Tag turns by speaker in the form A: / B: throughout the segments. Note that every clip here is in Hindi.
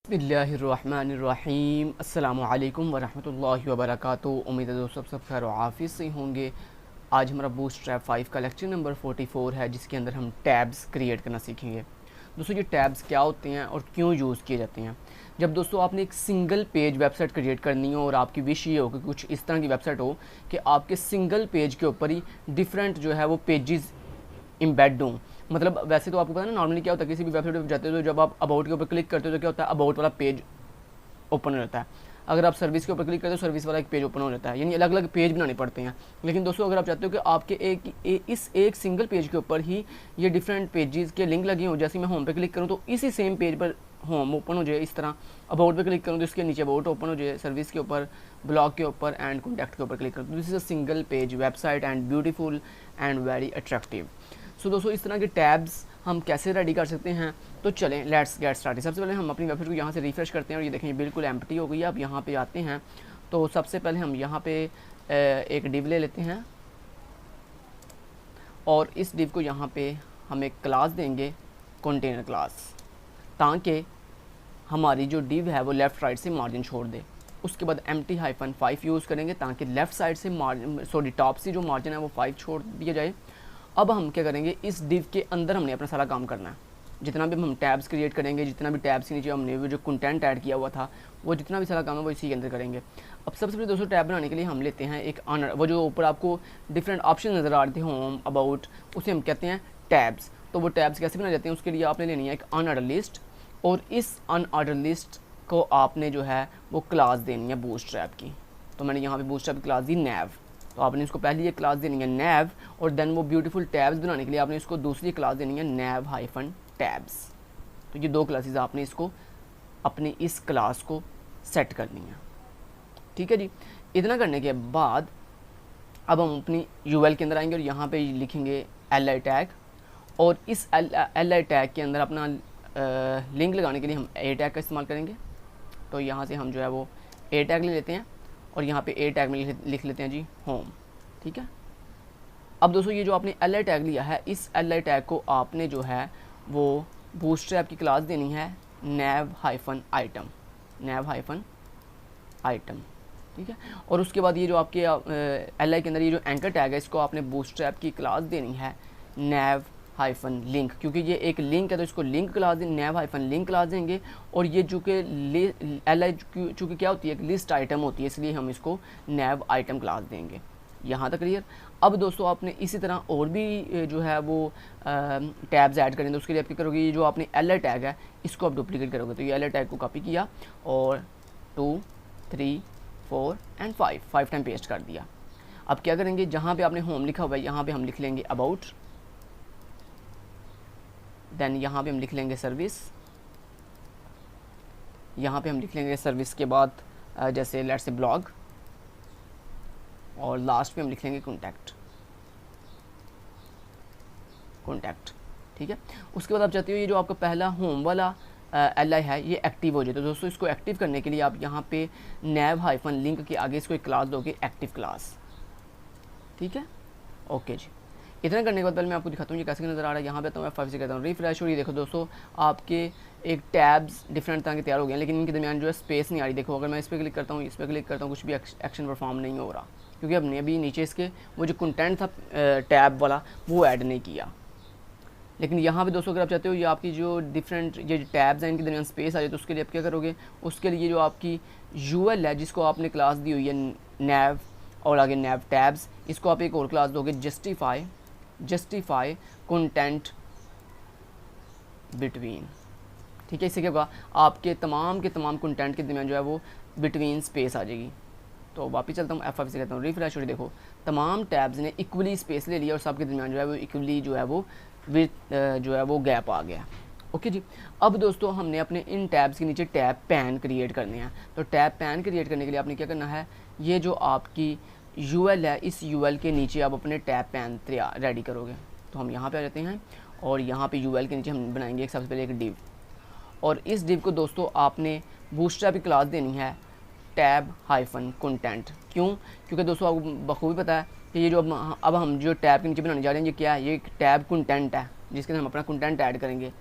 A: बिस्मिल्लाहिर्रहमानिर्रहीम अस्सलामुअलैकुम वरहमतुल्लाहि वबरकातुहू। उम्मीद है दोस्तों सब खैर आफिस से होंगे। आज हमारा बूटस्ट्रैप 5 का लेक्चर नंबर 44 है, जिसके अंदर हम टैब्स क्रिएट करना सीखेंगे। दोस्तों ये टैब्स क्या होते हैं और क्यों यूज़ किए जाते हैं। जब दोस्तों आपने एक सिंगल पेज वेबसाइट क्रिएट करनी हो और आपकी विश ये हो कि कुछ इस तरह की वेबसाइट हो कि आपके सिंगल पेज के ऊपर ही डिफरेंट जो है वो पेजेस इम्बेड दूँ। मतलब वैसे तो आपको पता है ना, नॉर्मली क्या होता है, किसी भी वेबसाइट पर जाते हो तो जब आप अबाउट के ऊपर क्लिक करते हो तो क्या होता है, अबाउट वाला पेज ओपन हो जाता है। अगर आप सर्विस के ऊपर क्लिक करते हो सर्विस वाला एक पेज ओपन हो जाता है, यानी अलग अलग पेज बनाने पड़ते हैं। लेकिन दोस्तों अगर आप चाहते हो कि आपके इस एक सिंगल पेज के ऊपर ही ये डिफरेंट पेजेस के लिंक लगे हों, जैसे मैं होम पे क्लिक करूँ तो इसी सेम पेज पर होम ओपन हो जाए, इस तरह अबाउट पे क्लिक करूँ तो इसके नीचे अबाउट ओपन हो जाए, सर्विस के ऊपर, ब्लॉग के ऊपर एंड कॉन्टैक्ट के ऊपर क्लिक करूँ तो this is a single page website and beautiful and very attractive. So दोस्तों इस तरह के टैब्स हम कैसे रेडी कर सकते हैं, तो चलें लेट्स गेट स्टार्टेड। सबसे पहले हम अपनी वेबसाइट को यहाँ से रिफ्रेश करते हैं और ये देखें बिल्कुल एम्प्टी हो गई है। अब यहाँ पे आते हैं तो सबसे पहले हम यहाँ पे एक डिव ले लेते हैं और इस डिव को यहाँ पे हम एक क्लास देंगे, कंटेनर क्लास, ताकि हमारी जो डिव है वो लेफ़्ट राइट से मार्जिन छोड़ दे। उसके बाद empty-5 यूज़ करेंगे ताकि लेफ़्ट साइड से टॉप से जो मार्जिन है वो 5 छोड़ दिया जाए। अब हम क्या करेंगे, इस डिव के अंदर हमने अपना सारा काम करना है। जितना भी हम टैब्स क्रिएट करेंगे, जितना भी टैब्स के नीचे हमने वो जो कंटेंट ऐड किया हुआ था, वो जितना भी सारा काम है वो इसी के अंदर करेंगे। अब सबसे पहले दोस्तों टैब बनाने के लिए हम लेते हैं एक वो जो ऊपर आपको डिफरेंट ऑप्शन नज़र आ रहे थे, होम, अबाउट, उसे हम कहते हैं टैब्स। तो वो टैब्स कैसे बनाए जाते हैं, उसके लिए आपने लेनी है एक अनऑर्डर लिस्ट, और इस अनऑर्डर लिस्ट को आपने जो है वो क्लास देनी है बूटस्ट्रैप की। तो मैंने यहाँ पे बूटस्ट्रैप की क्लास दी नैव, तो आपने इसको पहले ये क्लास देनी है नैव, और देन वो ब्यूटीफुल टैब्स बनाने के लिए आपने इसको दूसरी क्लास देनी है नैव-टैब्स। तो ये दो क्लासेस आपने इसको अपनी इस क्लास को सेट करनी है, ठीक है जी। इतना करने के बाद अब हम अपनी यूएल के अंदर आएंगे और यहाँ पे लिखेंगे li टैग, और इस li टैग के अंदर अपना लिंक लगाने के लिए हम a टैग का इस्तेमाल करेंगे। तो यहाँ से हम जो है वो a टैग ले लेते हैं और यहाँ पे a टैग में लिख लेते हैं जी होम, ठीक है। अब दोस्तों ये जो आपने li टैग लिया है, इस li टैग को आपने जो है वो बूटस्ट्रैप की क्लास देनी है नैव-आइटम, ठीक है। और उसके बाद ये जो आपके li के अंदर ये जो एंकर टैग है, इसको आपने बूटस्ट्रैप की क्लास देनी है नैव-लिंक, क्योंकि ये एक लिंक है तो इसको लिंक क्लास दें, नैव-लिंक क्लास देंगे। और ये चूँकि चूँकि क्या होती है, एक लिस्ट आइटम होती है, इसलिए हम इसको नैव-आइटम क्लास देंगे। यहाँ तक क्लियर। अब दोस्तों आपने इसी तरह और भी जो है वो टैब्स ऐड करेंगे, तो उसके लिए आप क्या करोगे, ये जो आपने li टैग है इसको आप डुप्लीकेट करोगे। तो ये li टैग को कॉपी किया और 2, 3, 4 एंड 5 टाइम पेस्ट कर दिया। अब क्या करेंगे, जहाँ पे आपने होम लिखा हुआ है यहाँ पे हम लिख लेंगे अबाउट, देन यहाँ पे हम लिख लेंगे सर्विस, यहाँ पे हम लिख लेंगे सर्विस के बाद जैसे लेट्स से ब्लॉग, और लास्ट पे हम लिख लेंगे कॉन्टैक्ट, ठीक है। उसके बाद आप चाहते हो ये जो आपका पहला होम वाला li है ये एक्टिव हो जाए, तो दोस्तों इसको एक्टिव करने के लिए आप यहाँ पे नैव-लिंक के आगे इसको एक क्लास दोगे, एक्टिव क्लास, ठीक है। ओके जी। इतना करने के बाद पहले मैं आपको दिखाता हूँ ये कैसे नज़र आ रहा है। यहाँ पे तो मैं 5 से कहता हूँ रिफ्रेश, और ये देखो दोस्तों आपके एक टैब्स डिफरेंट तरह के तैयार हो गए हैं, लेकिन इनके दरमियान जो है स्पेस नहीं आ रही। देखो अगर मैं इस पर क्लिक करता हूँ, इस पर क्लिक करता हूँ, कुछ भी एक्शन परफॉर्म नहीं हो रहा, क्योंकि हमने अभी नीचे इसके वो जो कंटेंट था टैब वाला वो ऐड नहीं किया। लेकिन यहाँ पे दोस्तों अगर आप चाहते हो ये आपकी जो डिफरेंट ये टैब्स हैं इनके दरमियान स्पेस आ जाए, तो उसके लिए आप क्या करोगे, उसके लिए जो आपकी यूएल है जिसको आपने क्लास दी हुई है नैव और आगे नैव टैब्स, इसको आप एक और क्लास दोगे जस्टिफाई कंटेंट बिटवीन, ठीक है। इससे क्या होगा, आपके तमाम के तमाम कंटेंट के दरमियान जो है वो बिटवीन स्पेस आ जाएगी। तो वापस चलता हूँ F5 से कहता हूँ रिफ्रेश, और देखो तमाम टैब्स ने इक्वली स्पेस ले लिया और सबके दरमियान जो है वो इक्वली जो है वो जो है वो गैप आ गया। ओके जी। अब दोस्तों हमने अपने इन टैब्स के नीचे टैब पैन क्रिएट करने हैं। तो टैब पैन क्रिएट करने के लिए आपने क्या करना है, ये जो आपकी यूएल है इस यूएल के नीचे आप अपने टैब पैन रेडी करोगे। तो हम यहाँ पे आ जाते हैं और यहाँ पे यूएल के नीचे हम बनाएंगे सबसे पहले एक डिव, और इस डिव को दोस्तों आपने बूटस्ट्रैप की क्लास देनी है टैब-कंटेंट। क्यों? क्योंकि दोस्तों आपको बखूबी पता है कि ये जो अब हम जो टैब के नीचे बनाने जा रहे हैं ये क्या है, ये एक टैब कंटेंट है जिसके अंदर हम अपना कंटेंट ऐड करेंगे,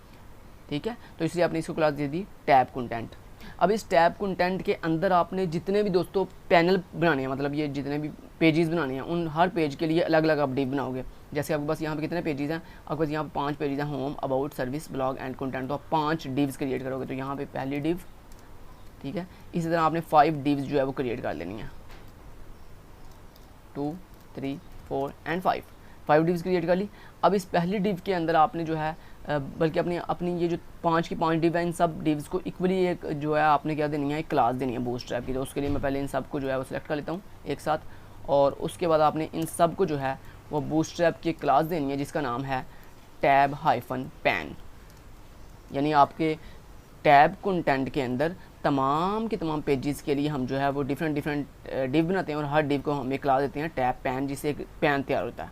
A: ठीक है। तो इसलिए आपने इसको क्लास दे दी टैब कंटेंट। अब इस टैब कंटेंट के अंदर आपने जितने भी दोस्तों पैनल बनाने हैं, मतलब ये जितने भी पेजेस बनाने हैं, उन हर पेज के लिए अलग अलग आप डिव बनाओगे। जैसे आपके पास यहाँ पे कितने पेजेस हैं, आपके पास यहाँ पे 5 पेजेस हैं, home, about, service, blog and content. तो आप 5 डिव्स क्रिएट करोगे। तो यहाँ पे पहली डिव, ठीक है। इसी तरह आपने 5 डिव्स जो है वो क्रिएट कर लेनी है, 2, 3, 4 एंड 5 डिव्स क्रिएट कर ली। अब इस पहली डिव के अंदर आपने जो है बल्कि अपनी ये जो 5 की 5 डिव है, इन सब डिव्स को इक्वली एक जो है आपने क्या देनी है, एक क्लास देनी है बूटस्ट्रैप की। तो उसके लिए मैं पहले इन सब को जो है वो सिलेक्ट कर लेता हूँ एक साथ, और उसके बाद आपने इन सब को जो है वो बूटस्ट्रैप की क्लास देनी है जिसका नाम है टैब-पैन। यानी आपके टैब कंटेंट के अंदर तमाम के तमाम पेजेस के लिए हम जो है वो डिफरेंट डिव बनाते हैं, और हर डिव को हम एक क्लास देते हैं टैब-पैन, जिससे एक पैन तैयार होता है।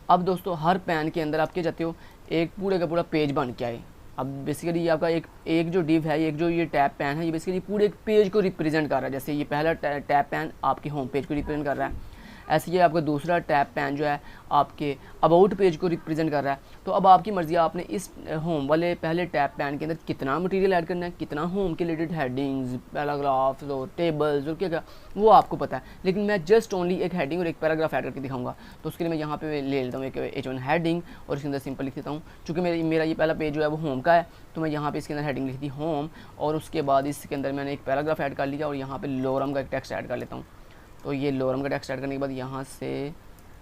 A: अब दोस्तों हर पैन के अंदर आप क्या चाहते हो, एक पूरे का पूरा पेज बन के आए। अब बेसिकली ये आपका एक जो डिव है, एक जो ये टैब पैन है, ये बेसिकली पूरे एक पेज को रिप्रेजेंट कर रहा है। जैसे ये पहला टैब पैन आपके होम पेज को रिप्रेजेंट कर रहा है, ऐसे ये आपका दूसरा टैब पैन जो है आपके अबाउट पेज को रिप्रेजेंट कर रहा है। तो अब आपकी मर्ज़ी, आपने इस होम वाले पहले टैब पैन के अंदर कितना मटेरियल ऐड करना है, कितना होम के रिलेटेड हेडिंग्स, पैराग्राफ्स और टेबल्स और क्या क्या, वो आपको पता है। लेकिन मैं जस्ट ओनली एक हेडिंग और एक पैराग्राफ ऐड करके दिखाऊंगा। तो उसके लिए मैं यहाँ पे ले लेता हूँ एक H1 हेडिंग, और इसके अंदर सिंपल लिख देता हूँ। चूँकि मेरा ये पहला पेज जो है वो होम का है, तो मैं यहाँ पे इसके अंदर हेडिंग लिख दी होम, और उसके बाद इसके अंदर मैंने एक पैराग्राफ ऐड कर लिया, और यहाँ पे लोरम का एक टेक्स्ट ऐड कर लेता हूँ। तो ये लोरम का टेक्स्ट ऐड करने के बाद यहाँ से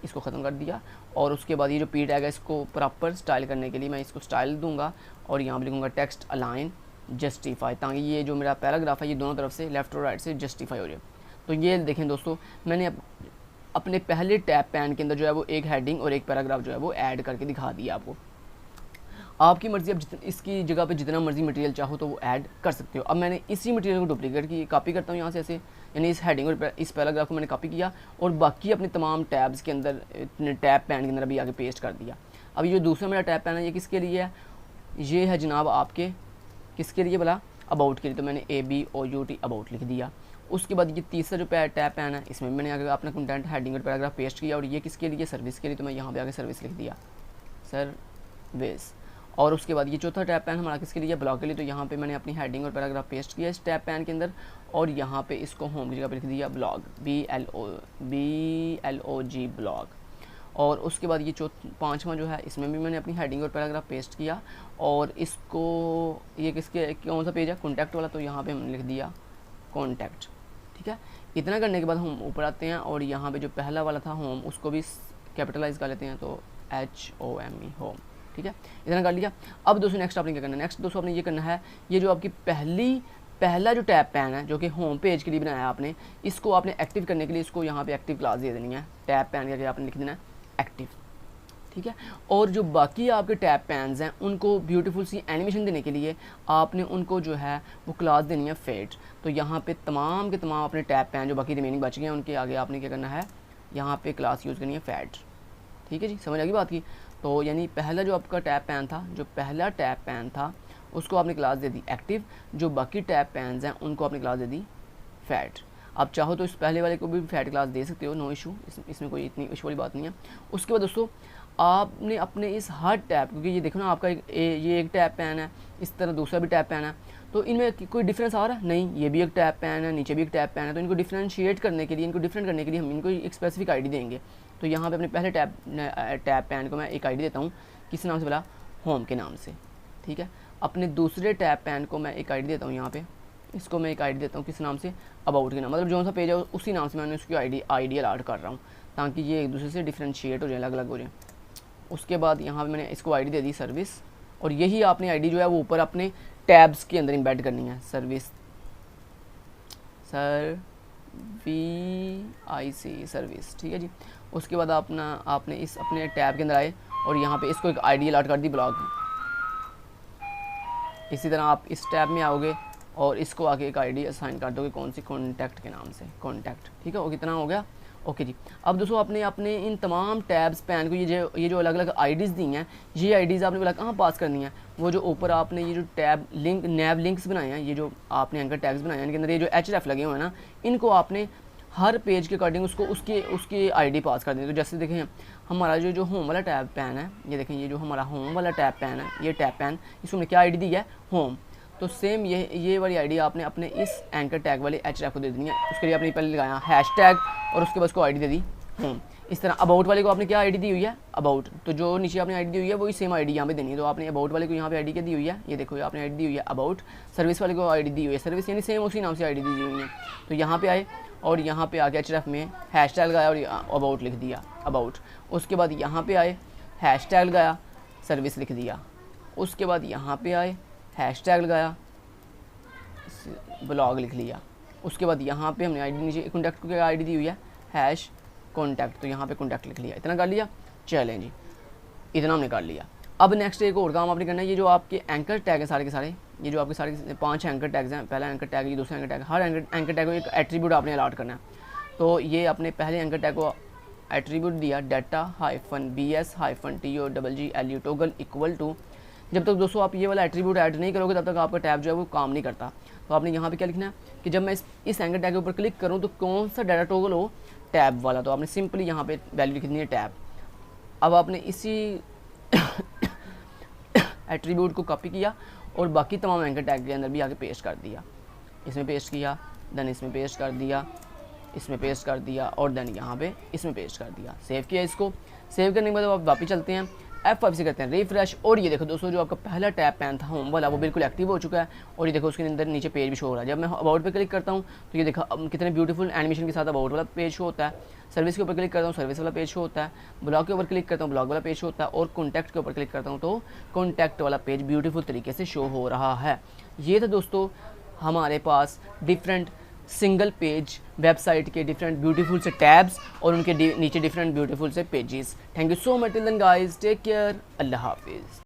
A: इसको ख़त्म कर दिया, और उसके बाद ये जो पी टैग है इसको प्रॉपर स्टाइल करने के लिए मैं इसको स्टाइल दूंगा, और यहाँ पर लिखूँगा टेक्स्ट अलाइन जस्टिफाई, ताकि ये जो मेरा पैराग्राफ है ये दोनों तरफ से लेफ़्ट और राइट से जस्टिफाई हो जाए। तो ये देखें दोस्तों, मैंने अपने पहले टैब पैन के अंदर जो है वो एक हेडिंग और एक पैराग्राफ जो है वो ऐड करके दिखा दिया आपको। आपकी मर्ज़ी, अब इसकी जगह पे जितना मर्ज़ी मटेरियल चाहो तो वो ऐड कर सकते हो। अब मैंने इसी मटेरियल को डुप्लीकेट की कॉपी करता हूँ यहाँ से ऐसे, यानी इस हेडिंग और इस पैराग्राफ को मैंने कॉपी किया, और बाकी अपने तमाम टैब्स के अंदर टैब पैन के अंदर अभी आगे पेस्ट कर दिया। अब ये जो दूसरा मेरा टैब पैन है ये किसके लिए है, ये है जनाब आपके किसके लिए बोला, अबाउट के लिए। तो मैंने ABOUT अबाउट लिख दिया। उसके बाद ये तीसरा जो टैब पैन है इसमें मैंने आगे अपना कंटेंट हेडिंग और पैराग्राफ पेस्ट किया, और ये किसके लिए, सर्विस के लिए। तो मैं यहाँ पे आगे सर्विस लिख दिया, सर्विस। और उसके बाद ये चौथा टैब पैन हमारा किसके लिए, ब्लॉग के लिए। तो यहाँ पे मैंने अपनी हेडिंग और पैराग्राफ पेस्ट किया इस टैब पैन के अंदर, और यहाँ पे इसको होम की जगह पे लिख दिया ब्लॉग, BLOG ब्लॉग। और उसके बाद ये पाँचवा जो है इसमें भी मैंने अपनी हेडिंग और पैराग्राफ पेस्ट किया, और इसको ये किसके कौन सा पेज है, कॉन्टैक्ट वाला। तो यहाँ पे हमने लिख दिया कॉन्टैक्ट, ठीक है। इतना करने के बाद हम ऊपर आते हैं, और यहाँ पे जो पहला वाला था होम उसको भी कैपिटलाइज कर लेते हैं, तो HOME होम, ठीक है। इतना कर लिया। अब दोस्तों नेक्स्ट आपने क्या करना है, नेक्स्ट दोस्तों आपने ये करना है, ये जो आपकी पहला जो टैब पैन है जो कि होम पेज के लिए बनाया है आपने, इसको आपने एक्टिव करने के लिए इसको यहाँ पे एक्टिव क्लास दे देनी है। टैब पैन करके आपने लिख देना है एक्टिव, ठीक है। और जो बाकी आपके टैब पैन्स हैं उनको ब्यूटीफुल सी एनिमेशन देने के लिए आपने उनको जो है वो क्लास देनी है फेड। तो यहाँ पे तमाम के तमाम अपने टैब पैन जो बाकी रिमेनिंग बच गए हैं उनके आगे आपने क्या करना है, यहाँ पे क्लास यूज़ करनी है फेड, ठीक है जी, समझ आ गई बात की। तो यानी पहला जो आपका टैब पैन था, जो पहला टैब पैन था उसको आपने क्लास दे दी एक्टिव, जो बाकी टैब पैन्स हैं उनको आपने क्लास दे दी फैट। आप चाहो तो इस पहले वाले को भी फैट क्लास दे सकते हो, नो इशू, इसमें कोई इतनी इशू वाली बात नहीं है। उसके बाद दोस्तों आपने अपने इस हर टैब, क्योंकि ये देखो ना आपका ये एक टैब पैन है, इस तरह दूसरा भी टैब पैन है, तो इनमें कोई डिफरेंस आ रहा है नहीं, ये भी एक टैब पैन है, नीचे भी एक टैब पैन है। तो इनको डिफ्रेंशिएट करने के लिए, इनको डिफरेंट करने के लिए हम इनको एक स्पेसिफिक आईडी देंगे। तो यहाँ पे अपने पहले टैब पैन को मैं एक आईडी देता हूँ, किस नाम से बोला, होम के नाम से, ठीक है। अपने दूसरे टैब पैन को मैं एक आईडी देता हूँ, यहाँ पे इसको मैं एक आईडी देता हूँ किस नाम से, अबाउट के नाम, मतलब जो सा पेज है उसी नाम से मैंने उसकी आईडी अलॉट कर रहा हूँ, ताकि ये एक दूसरे से डिफ्रेंशिएट हो जाए, अलग अलग हो जाए। उसके बाद यहाँ पे मैंने इसको आईडी दे दी सर्विस, और यही आपने आईडी जो है वो ऊपर अपने टैब्स के अंदर इंबेड करनी है, सर्विस सर्विस, ठीक है जी। उसके बाद आपने इस अपने टैब के अंदर आए और यहाँ पे इसको एक आईडी अलॉट कर दी ब्लॉग। इसी तरह आप इस टैब में आओगे और इसको आगे एक आईडी असाइन कर दोगे, कौन सी, कॉन्टैक्ट के नाम से, कॉन्टैक्ट, ठीक है। वो कितना हो गया, ओके जी। अब दोस्तों आपने अपने इन तमाम टैब्स पैन को ये जो अलग अलग आईडीज़ दी हैं, ये आईडीज़ आपने बोला कहाँ पास करनी है, वो जो ऊपर आपने ये जो टैब लिंक नैब लिंक्स बनाए हैं, ये जो आपने एंकर टैग्स बनाए हैं, इनके अंदर ये जो href लगे हुए हैं ना, इनको आपने हर पेज के अकॉर्डिंग उसकी आईडी पास कर देंगे। तो जैसे देखें हमारा जो होम वाला टैब पैन है, ये देखें ये जो हमारा होम वाला टैब पैन है, ये टैब पैन इसको हमने क्या आईडी दी है, होम। तो सेम ये वाली आईडी आपने अपने इस एंकर टैग वाले href को दे देनी है। उसके लिए आपने पहले लगाया हैशटैग और उसके बाद उसको आईडी दे दी होम। इस तरह अबाउट वाले को आपने क्या आईडी दी हुई है, अबाउट, तो जो नीचे आपने आईडी दी हुई है वही सेम आईडी यहाँ पे देनी है। तो आपने अबाउट वाले को यहाँ पे आईडी क्या दी हुई है, ये देखो ये आपने आईडी दी हुई है अबाउट। सर्विस वाले को आईडी दी हुई है सर्विस, यानी सेम उसी नाम से आईडी दी हुई है। तो यहाँ पे आए और यहाँ पे आके href में हैशटैग लगाया और अबाउट लिख दिया अबाउट। उसके बाद यहाँ पे आए हैशटैग लगाया सर्विस लिख दिया। उसके बाद यहाँ पे आए हैशटैग लगाया ब्लॉग लिख लिया। उसके बाद यहाँ पे हमने आईडी नीचे कॉन्टैक्ट को आईडी दी हुई है हैश कॉन्टैक्ट, तो यहाँ पे कॉन्टैक्ट लिख लिया। इतना कर लिया, चलें जी, इतना हमने कर लिया। अब नेक्स्ट एक और काम आपने करना है, ये जो आपके एंकर टैग हैं सारे के सारे, ये जो आपके सारे 5 एंकर टैग्स हैं, पहला एंकर टैग, ये दूसरा एंकर टैग, हर एंकर टैग को एक एट्रीब्यूट आपने अलाट करना है। तो ये अपने पहले एंकर टैग को एट्रीब्यूट दिया data-bs-toglu टोगल इक्वल टू। जब तक दोस्तों आप ये वाला एट्रीब्यूट ऐड नहीं करोगे तब तक आपका टैब जो है वो काम नहीं करता। तो आपने यहाँ पे क्या लिखना है कि जब मैं इस एंकर टैग के ऊपर क्लिक करूँ तो कौन सा डाटा टोगल हो, टैब वाला। तो आपने सिंपली यहाँ पे वैल्यू लिख दी है टैब। अब आपने इसी एट्रीब्यूट को कॉपी किया और बाकी तमाम एंकर टैग के अंदर भी आके पेस्ट कर दिया। इसमें पेस्ट किया, देन इसमें पेस्ट कर दिया, इसमें पेस्ट कर दिया और देन यहाँ पे इसमें पेस्ट कर दिया। सेव किया इसको। सेव करने के बाद आप वापस चलते हैं F5 से करते हैं रिफ्रेश और ये देखो दोस्तों जो आपका पहला टैब पैन था होम वाला वो बिल्कुल एक्टिव हो चुका है और ये देखो उसके अंदर नीचे पेज भी शो हो रहा है। जब मैं अबाउट पे क्लिक करता हूँ तो ये देखो कितने ब्यूटीफुल एनिमेशन के साथ अबाउट वाला पेज शो होता है। सर्विस के ऊपर क्लिक करता हूँ सर्विस वाला पेज शो होता है। ब्लॉग के ऊपर क्लिक करता हूँ ब्लॉग वाला पेज शो होता है और कॉन्टैक्ट के ऊपर क्लिक करता हूँ तो कॉन्टैक्ट वाला पेज ब्यूटीफुल तरीके से शो हो रहा है। ये था दोस्तों हमारे पास डिफरेंट सिंगल पेज वेबसाइट के डिफरेंट ब्यूटीफुल से टैब्स और उनके नीचे डिफरेंट ब्यूटीफुल से pages. Thank you so much till then guys, take care, अल्लाह हाफिज़।